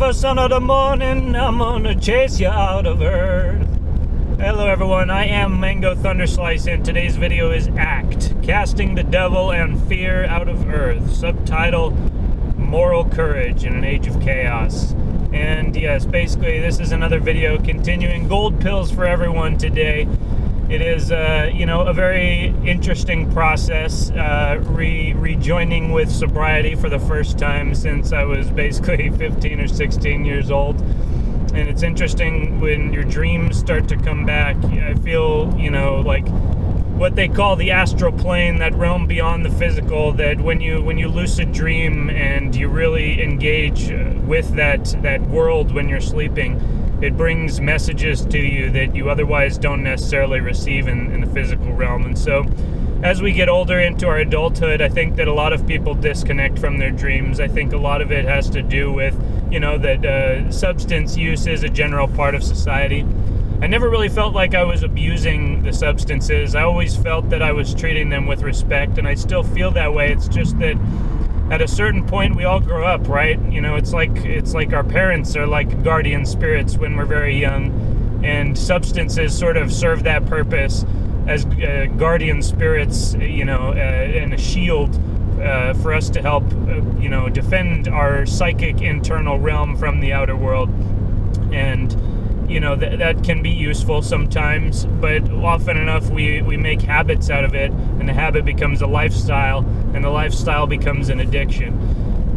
first son of the morning, I'm gonna chase you out of earth. Hello everyone, I am Mango Thunderslice, and today's video is ACT, Casting the Devil and Fear Out of Earth, subtitle, Moral Courage in an Age of Chaos. And yes, basically this is another video continuing gold pills for everyone today. It is, a very interesting process, rejoining with sobriety for the first time since I was basically 15 or 16 years old. And it's interesting when your dreams start to come back. I feel, like what they call the astral plane, that realm beyond the physical, that when you lucid dream and you really engage with that world when you're sleeping, it brings messages to you that you otherwise don't necessarily receive in the physical realm. And so as we get older into our adulthood, I think that a lot of people disconnect from their dreams. I think a lot of it has to do with, that substance use is a general part of society. I never really felt like I was abusing the substances. I always felt that I was treating them with respect, and I still feel that way. It's just that at a certain point, we all grow up, right? It's like our parents are like guardian spirits when we're very young, and substances sort of serve that purpose as guardian spirits, and a shield for us to help, defend our psychic internal realm from the outer world. And that can be useful sometimes, but often enough we make habits out of it, and the habit becomes a lifestyle, and the lifestyle becomes an addiction.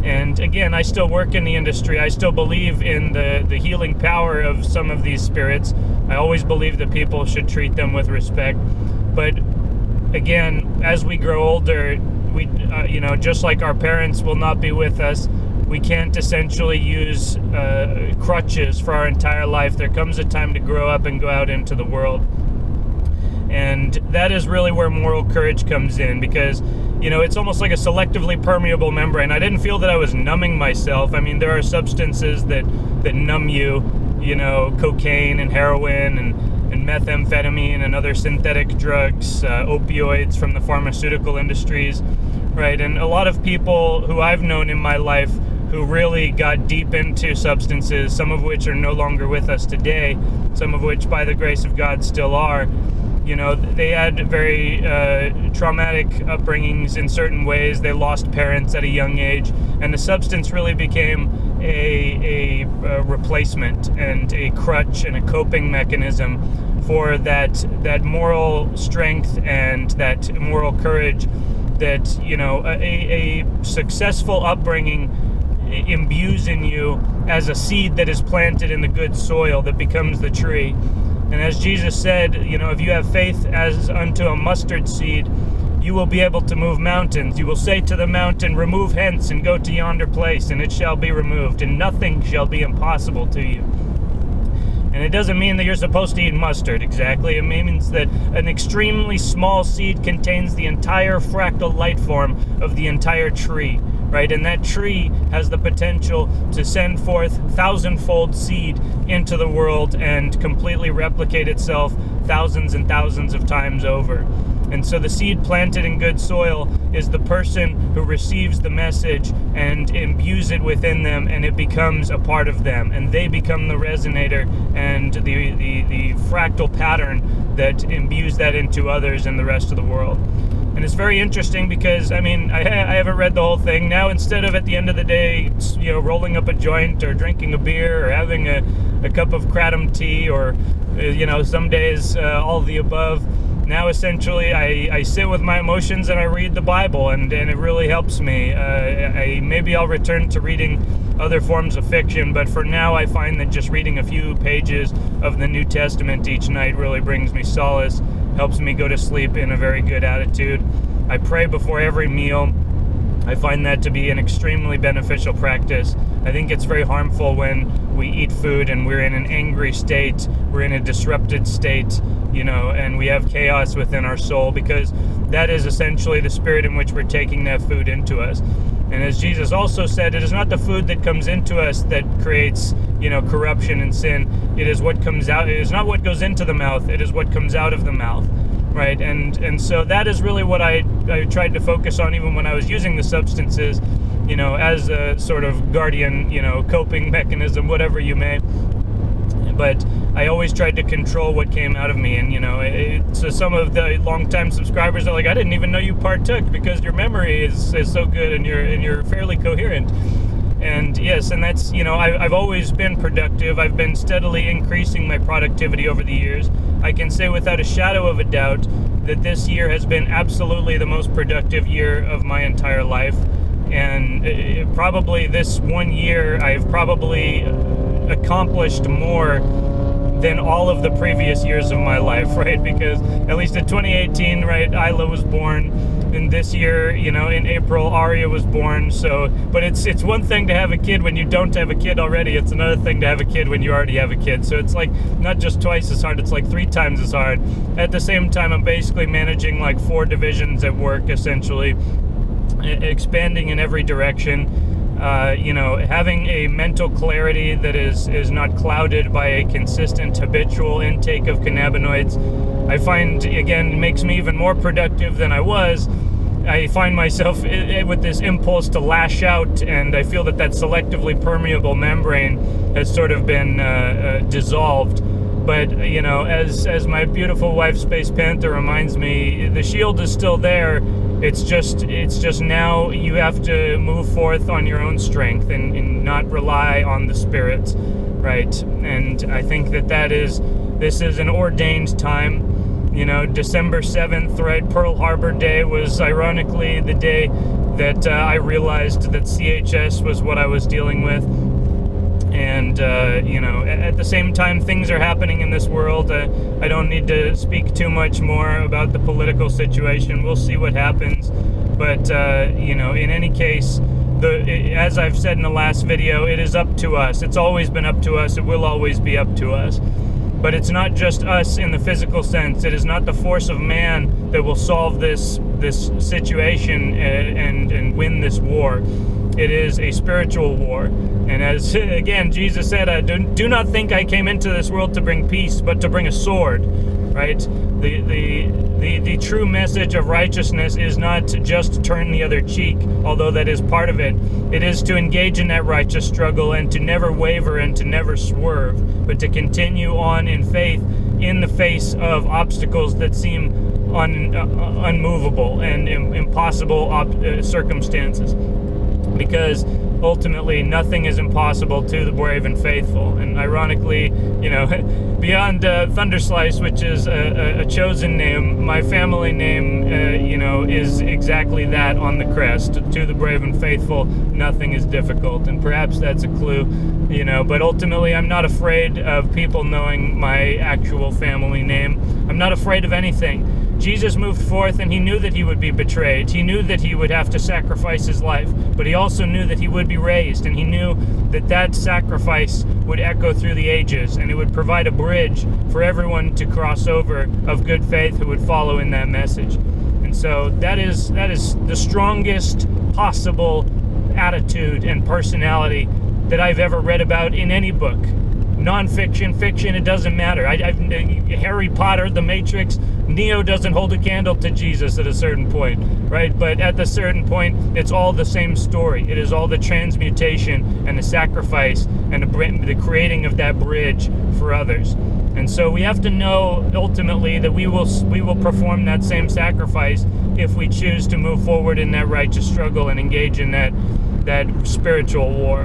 And again, I still work in the industry. I still believe in the healing power of some of these spirits. I always believe that people should treat them with respect. But again, as we grow older, we just like our parents will not be with us, we can't essentially use crutches for our entire life. There comes a time to grow up and go out into the world. And that is really where moral courage comes in, because, it's almost like a selectively permeable membrane. I didn't feel that I was numbing myself. I mean, there are substances that numb you, cocaine and heroin and methamphetamine and other synthetic drugs, opioids from the pharmaceutical industries, right? And a lot of people who I've known in my life who really got deep into substances, some of which are no longer with us today, some of which by the grace of God still are, they had very traumatic upbringings in certain ways. They lost parents at a young age, and the substance really became a replacement and a crutch and a coping mechanism for that moral strength and that moral courage that, a successful upbringing imbues in you as a seed that is planted in the good soil that becomes the tree. And as Jesus said, if you have faith as unto a mustard seed, you will be able to move mountains. You will say to the mountain, remove hence and go to yonder place, and it shall be removed, and nothing shall be impossible to you. And it doesn't mean that you're supposed to eat mustard exactly. It means that an extremely small seed contains the entire fractal light form of the entire tree, right? And that tree has the potential to send forth thousand-fold seed into the world and completely replicate itself thousands and thousands of times over. And so the seed planted in good soil is the person who receives the message and imbues it within them, and it becomes a part of them, and they become the resonator and the fractal pattern that imbues that into others and the rest of the world. And it's very interesting because, I haven't read the whole thing. Now, instead of at the end of the day, rolling up a joint or drinking a beer or having a cup of kratom tea or, some days all of the above, now essentially I sit with my emotions and I read the Bible, and it really helps me. Maybe I'll return to reading other forms of fiction, but for now I find that just reading a few pages of the New Testament each night really brings me solace, helps me go to sleep in a very good attitude. I pray before every meal. I find that to be an extremely beneficial practice. I think it's very harmful when we eat food and we're in an angry state, we're in a disrupted state, and we have chaos within our soul, because that is essentially the spirit in which we're taking that food into us. And as Jesus also said, it is not the food that comes into us that creates, corruption and sin. It is what comes out. It is not what goes into the mouth. It is what comes out of the mouth. Right, and so that is really what I tried to focus on even when I was using the substances, as a sort of guardian, coping mechanism, whatever you may. But I always tried to control what came out of me. And, so some of the longtime subscribers are like, I didn't even know you partook because your memory is so good and you're fairly coherent. And yes, and that's, I've always been productive. I've been steadily increasing my productivity over the years. I can say without a shadow of a doubt that this year has been absolutely the most productive year of my entire life. And probably this 1 year, I've probably accomplished more than all of the previous years of my life, right? Because at least in 2018, right, Isla was born. And this year, in April, Aria was born. So, but it's one thing to have a kid when you don't have a kid already. It's another thing to have a kid when you already have a kid. So it's like not just twice as hard, it's like 3 times as hard. At the same time, I'm basically managing like 4 divisions at work, essentially, expanding in every direction. Having a mental clarity that is not clouded by a consistent habitual intake of cannabinoids, I find, again, makes me even more productive than I was. I find myself with this impulse to lash out, and I feel that selectively permeable membrane has sort of been dissolved. But, as my beautiful wife, Space Panther, reminds me, the shield is still there. It's just now you have to move forth on your own strength and not rely on the spirits, right? And I think this is an ordained time. December 7th, right, Pearl Harbor Day was ironically the day that I realized that CHS was what I was dealing with. And, at the same time, things are happening in this world. I don't need to speak too much more about the political situation. We'll see what happens. But, in any case, as I've said in the last video, it is up to us. It's always been up to us. It will always be up to us. But it's not just us in the physical sense. It is not the force of man that will solve this situation and win this war. It is a spiritual war. And as, again, Jesus said, do not think I came into this world to bring peace, but to bring a sword, right? The true message of righteousness is not to just turn the other cheek, although that is part of it. It is to engage in that righteous struggle and to never waver and to never swerve, but to continue on in faith in the face of obstacles that seem unmovable and impossible circumstances. Because ultimately nothing is impossible to the brave and faithful. And ironically, beyond Thunderslice, which is a chosen name, my family name, is exactly that on the crest. To the brave and faithful, nothing is difficult. And perhaps that's a clue, but ultimately I'm not afraid of people knowing my actual family name. I'm not afraid of anything. Jesus moved forth and he knew that he would be betrayed. He knew that he would have to sacrifice his life, but he also knew that he would be raised, and he knew that sacrifice would echo through the ages, and it would provide a bridge for everyone to cross over of good faith who would follow in that message. And so that is the strongest possible attitude and personality that I've ever read about in any book. Non-fiction, fiction, it doesn't matter. Harry Potter, The Matrix, Neo doesn't hold a candle to Jesus at a certain point, right? But at the certain point, it's all the same story. It is all the transmutation and the sacrifice and the creating of that bridge for others. And so we have to know ultimately that we will perform that same sacrifice if we choose to move forward in that righteous struggle and engage in that spiritual war.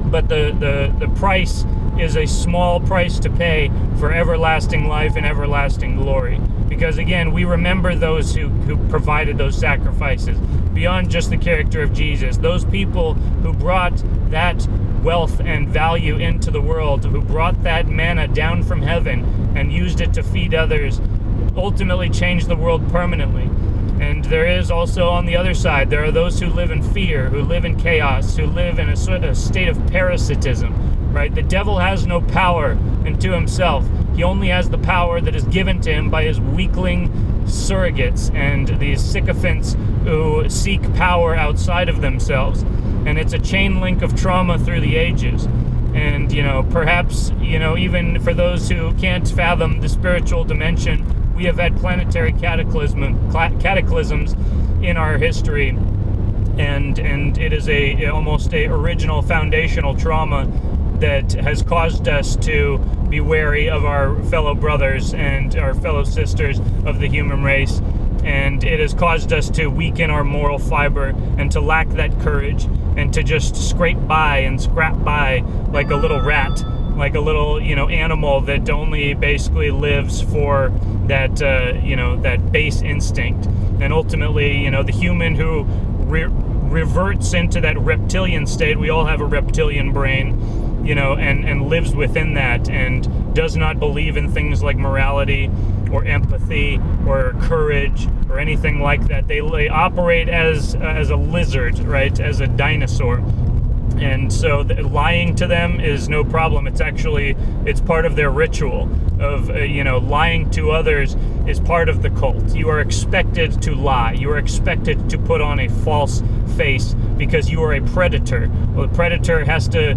But the price is a small price to pay for everlasting life and everlasting glory. Because again, we remember those who provided those sacrifices beyond just the character of Jesus. Those people who brought that wealth and value into the world, who brought that manna down from heaven and used it to feed others, ultimately changed the world permanently. And there is also, on the other side, there are those who live in fear, who live in chaos, who live in a state of parasitism, right? The devil has no power unto himself. He only has the power that is given to him by his weakling surrogates and these sycophants who seek power outside of themselves. And it's a chain link of trauma through the ages. And, perhaps, even for those who can't fathom the spiritual dimension, we have had planetary cataclysms in our history and it is almost a original foundational trauma that has caused us to be wary of our fellow brothers and our fellow sisters of the human race. And it has caused us to weaken our moral fiber and to lack that courage and to just scrape by and scrap by like a little rat, like a little, animal that only basically lives for that, that base instinct. And ultimately, the human who reverts into that reptilian state, we all have a reptilian brain, and lives within that and does not believe in things like morality or empathy or courage or anything like that. They operate as a lizard, right? As a dinosaur. And so lying to them is no problem. It's part of their ritual of, lying to others is part of the cult. You are expected to lie. You are expected to put on a false face because you are a predator. Well, the predator has to,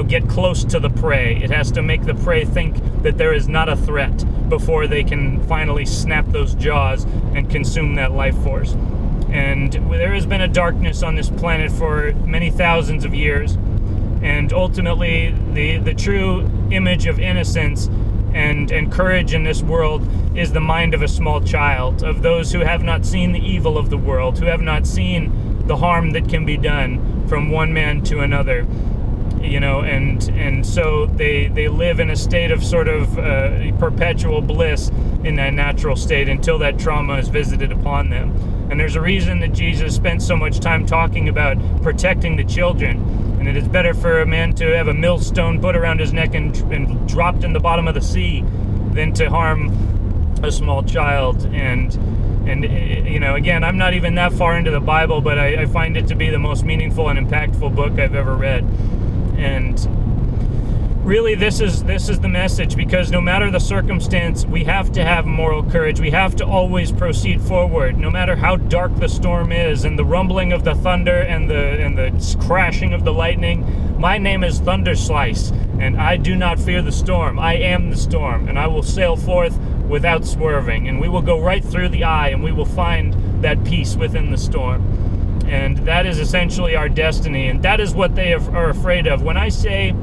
get close to the prey. It has to make the prey think that there is not a threat before they can finally snap those jaws and consume that life force. And there has been a darkness on this planet for many thousands of years. And ultimately, the true image of innocence and courage in this world is the mind of a small child, of those who have not seen the evil of the world, who have not seen the harm that can be done from one man to another. And so they live in a state of sort of perpetual bliss in that natural state until that trauma is visited upon them. And there's a reason that Jesus spent so much time talking about protecting the children. And it is better for a man to have a millstone put around his neck and dropped in the bottom of the sea than to harm a small child. And again, I'm not even that far into the Bible, but I find it to be the most meaningful and impactful book I've ever read. And really, this is the message, because no matter the circumstance, we have to have moral courage. We have to always proceed forward, no matter how dark the storm is, and the rumbling of the thunder and the crashing of the lightning. My name is Thunderslice, and I do not fear the storm. I am the storm, and I will sail forth without swerving, and we will go right through the eye, and we will find that peace within the storm. And that is essentially our destiny, and that is what they are afraid of. When I say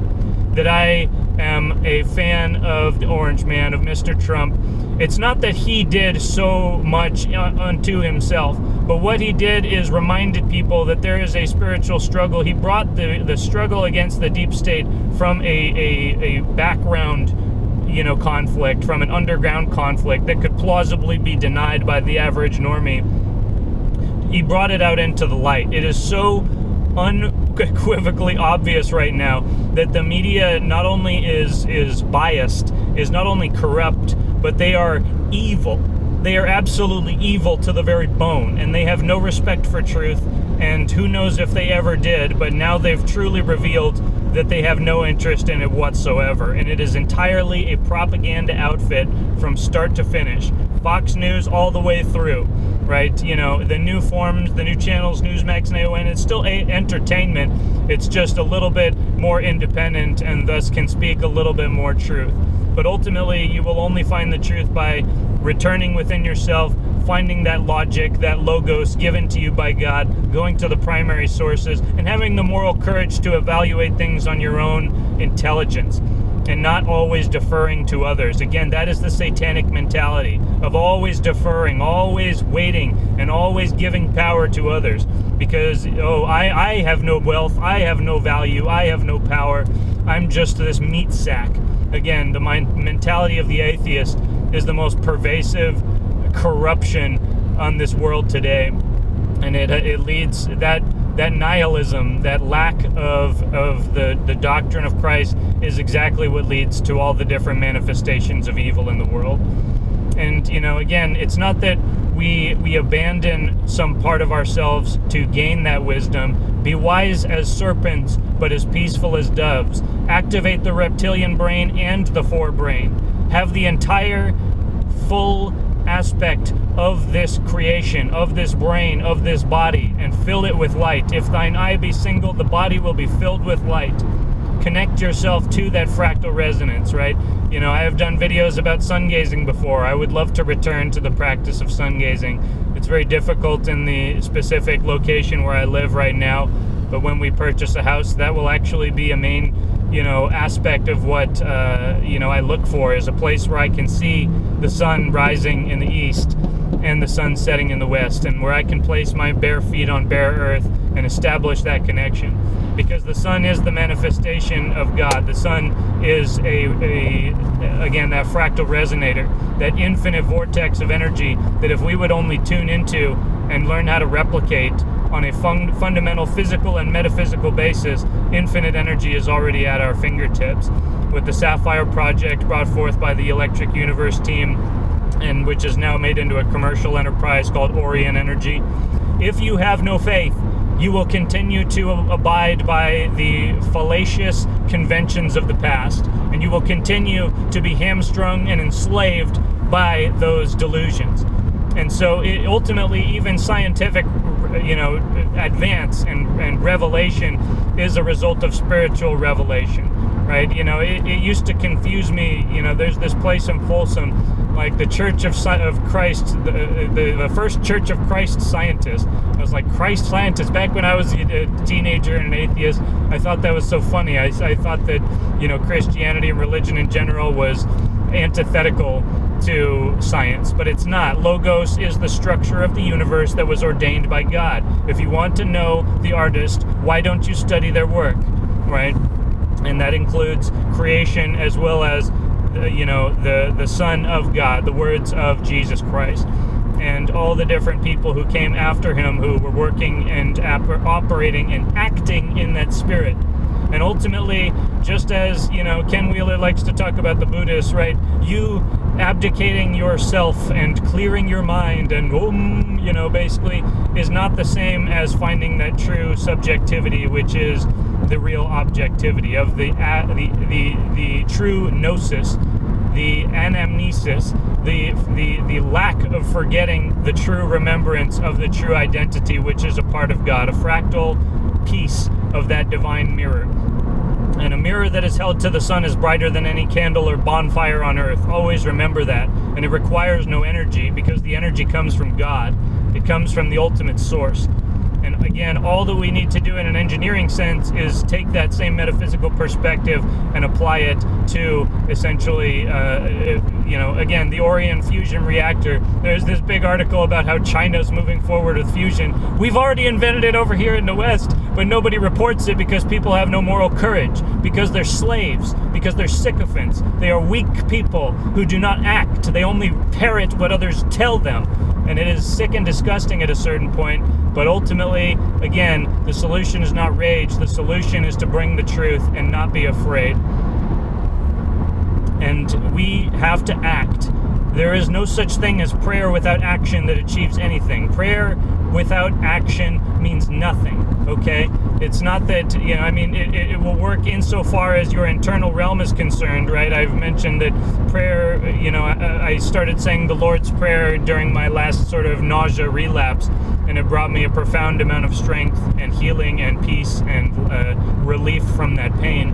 that I am a fan of the Orange Man, of Mr. Trump, it's not that he did so much unto himself, but what he did is reminded people that there is a spiritual struggle. He brought the struggle against the deep state from a background, conflict, from an underground conflict that could plausibly be denied by the average normie. He brought it out into the light. It is so unequivocally obvious right now that the media not only is biased, is not only corrupt, but they are evil. They are absolutely evil to the very bone, and they have no respect for truth, and who knows if they ever did, but now they've truly revealed that they have no interest in it whatsoever, and it is entirely a propaganda outfit from start to finish. Fox News all the way through, right? The new forms, the new channels, Newsmax and AON, it's still entertainment. It's just a little bit more independent and thus can speak a little bit more truth. But ultimately, you will only find the truth by returning within yourself, finding that logic, that logos given to you by God, going to the primary sources, and having the moral courage to evaluate things on your own intelligence, and not always deferring to others. Again, that is the satanic mentality of always deferring, always waiting, and always giving power to others. Because, I have no wealth, I have no value, I have no power, I'm just this meat sack. Again, the mentality of the atheist is the most pervasive corruption on this world today. And it leads, that nihilism, that lack of the doctrine of Christ is exactly what leads to all the different manifestations of evil in the world. And, again, it's not that we abandon some part of ourselves to gain that wisdom. Be wise as serpents, but as peaceful as doves. Activate the reptilian brain and the forebrain. Have the entire full aspect of this creation, of this brain, of this body, and fill it with light. If thine eye be single, the body will be filled with light. connect yourself to that fractal resonance, right? You know, I have done videos about sun gazing before. I would love to return to the practice of sun gazing. It's very difficult in the specific location where I live right now, but when we purchase a house, that will actually be a main, you know, aspect of what, you know, I look for, is a place where I can see the sun rising in the east and the sun setting in the west, and where I can place my bare feet on bare earth and establish that connection. Because the sun is the manifestation of God. The sun is again, that fractal resonator, that infinite vortex of energy that if we would only tune into and learn how to replicate on a fundamental physical and metaphysical basis, infinite energy is already at our fingertips. With the Sapphire project brought forth by the Electric Universe team, and which is now made into a commercial enterprise called Orion Energy. If you have no faith, you will continue to abide by the fallacious conventions of the past, and you will continue to be hamstrung and enslaved by those delusions. And so ultimately, even scientific, you know, advance and revelation is a result of spiritual revelation, right? You know, it used to confuse me. You know, there's this place in Folsom, like the Church of Christ, the first Church of Christ scientist. I was like, Christ scientist. Back when I was a teenager and an atheist, I thought that was so funny. I thought that, you know, Christianity and religion in general was antithetical to science, but it's not. Logos is the structure of the universe that was ordained by God. If you want to know the artist, why don't you study their work, right? And that includes creation as well as you know, the Son of God, the words of Jesus Christ, and all the different people who came after him, who were working and operating and acting in that spirit. And ultimately, just as, you know, Ken Wheeler likes to talk about the Buddhists, right? You abdicating yourself and clearing your mind and, you know, basically is not the same as finding that true subjectivity, which is the real objectivity of the true gnosis, the anamnesis, the lack of forgetting the true remembrance of the true identity, which is a part of God, a fractal piece of that divine mirror. And a mirror that is held to the sun is brighter than any candle or bonfire on earth. Always remember that. And it requires no energy, because the energy comes from God. It comes from the ultimate source. And again, all that we need to do in an engineering sense is take that same metaphysical perspective and apply it to essentially, you know, again, the Orion fusion reactor. There's this big article about how China's moving forward with fusion. We've already invented it over here in the West, but nobody reports it because people have no moral courage, because they're slaves, because they're sycophants. They are weak people who do not act. They only parrot what others tell them. And it is sick and disgusting at a certain point, but ultimately, again, the solution is not rage. The solution is to bring the truth and not be afraid. And we have to act. There is no such thing as prayer without action that achieves anything. Prayer without action means nothing, okay? It's not that, you know, I mean, it will work insofar as your internal realm is concerned, right? I've mentioned that prayer, you know, I started saying the Lord's Prayer during my last sort of nausea relapse, and it brought me a profound amount of strength and healing and peace and relief from that pain.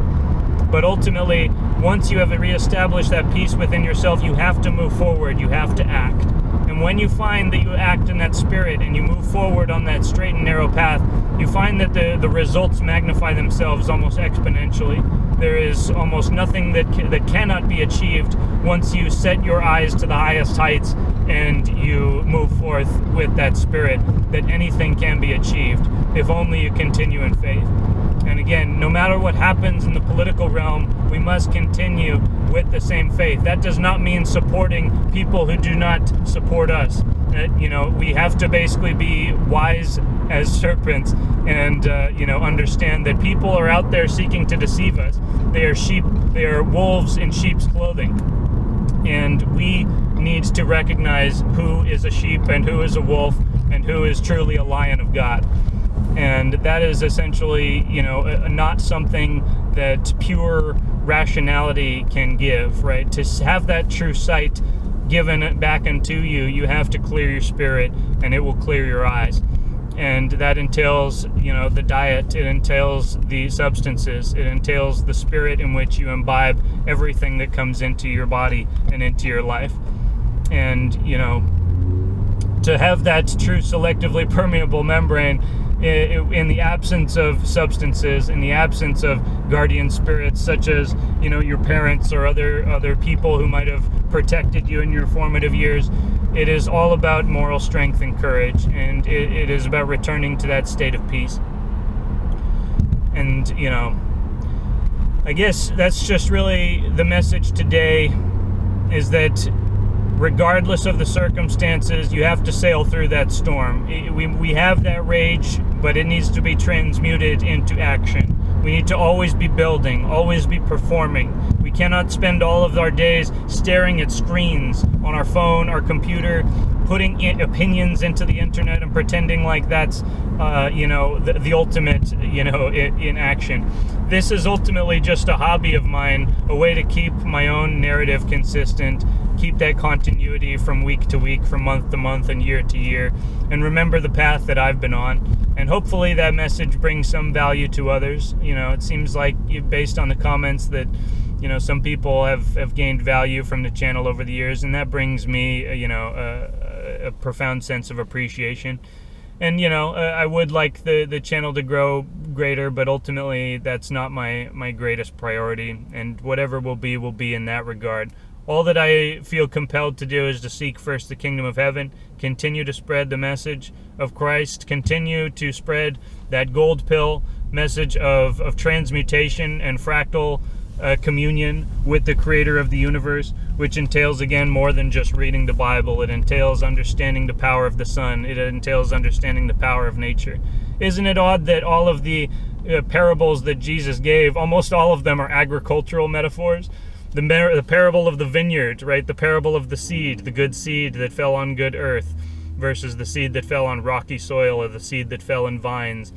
But ultimately, once you have reestablished that peace within yourself, you have to move forward, you have to act. And when you find that you act in that spirit and you move forward on that straight and narrow path, you find that the results magnify themselves almost exponentially. There is almost nothing that cannot be achieved once you set your eyes to the highest heights and you move forth with that spirit, that anything can be achieved if only you continue in faith. And again, no matter what happens in the political realm, we must continue with the same faith. That does not mean supporting people who do not support us. You know, we have to basically be wise as serpents and, you know, understand that people are out there seeking to deceive us. They are sheep, they are wolves in sheep's clothing. And we need to recognize who is a sheep and who is a wolf and who is truly a lion of God. And that is essentially, you know, not something that pure rationality can give, right? To have that true sight given back into you, you have to clear your spirit, and it will clear your eyes. And that entails, the diet. It entails the substances. It entails the spirit in which you imbibe everything that comes into your body and into your life. And, to have that true selectively permeable membrane in the absence of substances, in the absence of guardian spirits such as, your parents or other people who might have protected you in your formative years, it is all about moral strength and courage, and it is about returning to that state of peace. And, I guess that's just really the message today, is that regardless of the circumstances, you have to sail through that storm. We have that rage, but it needs to be transmuted into action. We need to always be building, always be performing. We cannot spend all of our days staring at screens on our phone, our computer, putting opinions into the internet and pretending like that's, the ultimate, in action. This is ultimately just a hobby of mine, a way to keep my own narrative consistent, keep that continuity from week to week, from month to month, and year to year, and remember the path that I've been on. And hopefully that message brings some value to others. It seems like, based on the comments, that some people have gained value from the channel over the years, and that brings me a profound sense of appreciation. And I would like the channel to grow greater, but ultimately that's not my greatest priority, and whatever will be in that regard. All that I feel compelled to do is to seek first the kingdom of heaven, continue to spread the message of Christ, continue to spread that gold pill message of transmutation and fractal communion with the creator of the universe, which entails, again, more than just reading the Bible. It entails understanding the power of the sun. It entails understanding the power of nature. Isn't it odd that all of the parables that Jesus gave, almost all of them are agricultural metaphors? The parable of the vineyard, right? The parable of the seed, the good seed that fell on good earth versus the seed that fell on rocky soil, or the seed that fell in vines.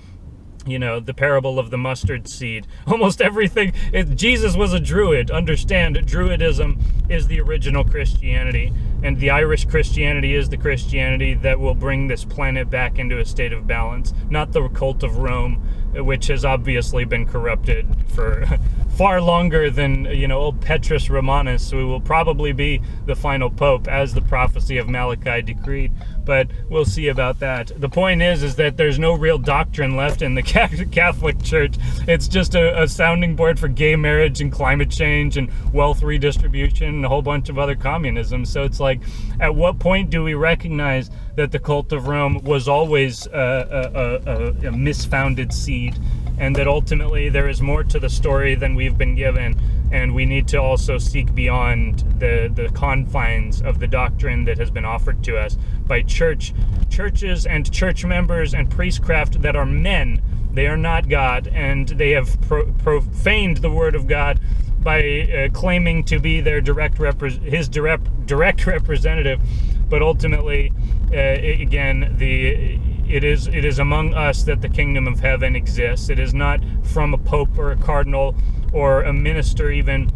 The parable of the mustard seed. Almost everything. Jesus was a Druid. Understand, Druidism is the original Christianity, and the Irish Christianity is the Christianity that will bring this planet back into a state of balance, not the cult of Rome, which has obviously been corrupted for far longer than, old Petrus Romanus, who will probably be the final pope, as the prophecy of Malachi decreed. But we'll see about that. The point is that there's no real doctrine left in the Catholic Church. It's just a sounding board for gay marriage and climate change and wealth redistribution and a whole bunch of other communism. So it's like, at what point do we recognize that the cult of Rome was always a misfounded seed, and that ultimately there is more to the story than we've been given, and we need to also seek beyond the confines of the doctrine that has been offered to us by churches and church members and priestcraft that are men. They are not God, and they have profaned the word of God by claiming to be their direct representative. But ultimately, again, it is among us that the kingdom of heaven exists. It is not from a pope or a cardinal or a minister even.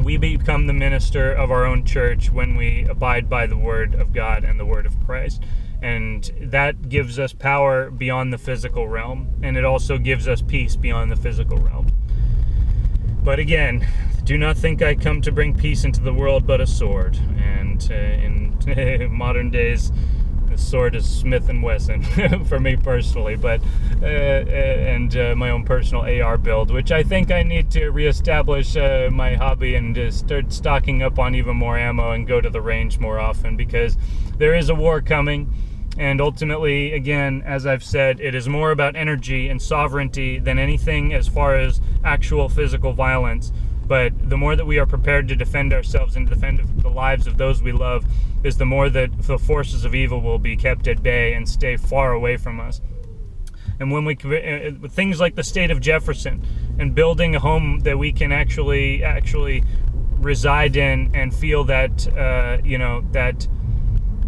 We become the minister of our own church when we abide by the word of God and the word of Christ. And that gives us power beyond the physical realm, and it also gives us peace beyond the physical realm. But again, do not think I come to bring peace into the world, but a sword. And in modern days, the sword is Smith & Wesson for me personally, but and my own personal AR build, which I think I need to reestablish my hobby and start stocking up on even more ammo and go to the range more often, because there is a war coming. And ultimately, again, as I've said, it is more about energy and sovereignty than anything as far as actual physical violence. But the more that we are prepared to defend ourselves and defend the lives of those we love, is the more that the forces of evil will be kept at bay and stay far away from us. And when we things like the state of Jefferson and building a home that we can actually reside in and feel that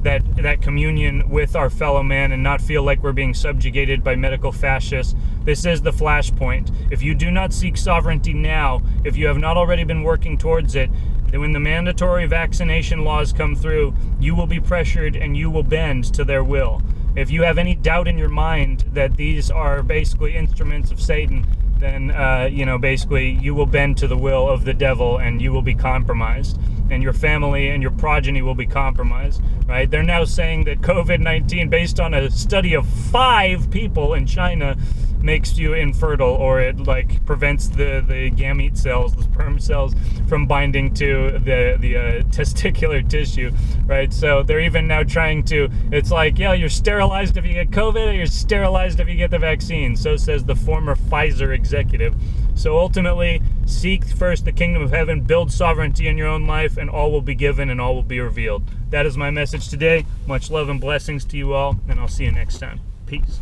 that communion with our fellow man, and not feel like we're being subjugated by medical fascists. This is the flashpoint. If you do not seek sovereignty now, if you have not already been working towards it, then when the mandatory vaccination laws come through, you will be pressured and you will bend to their will. if you have any doubt in your mind that these are basically instruments of Satan, then basically you will bend to the will of the devil and you will be compromised, and your family and your progeny will be compromised, right? They're now saying that COVID-19, based on a study of 5 people in China, makes you infertile, or it like prevents the gamete cells, the sperm cells, from binding to the testicular tissue, right? So they're even now trying to, it's like, yeah, you're sterilized if you get COVID, or you're sterilized if you get the vaccine. So says the former Pfizer executive. So ultimately, seek first the kingdom of heaven, build sovereignty in your own life, and all will be given and all will be revealed. That is my message today. Much love and blessings to you all, and I'll see you next time. Peace.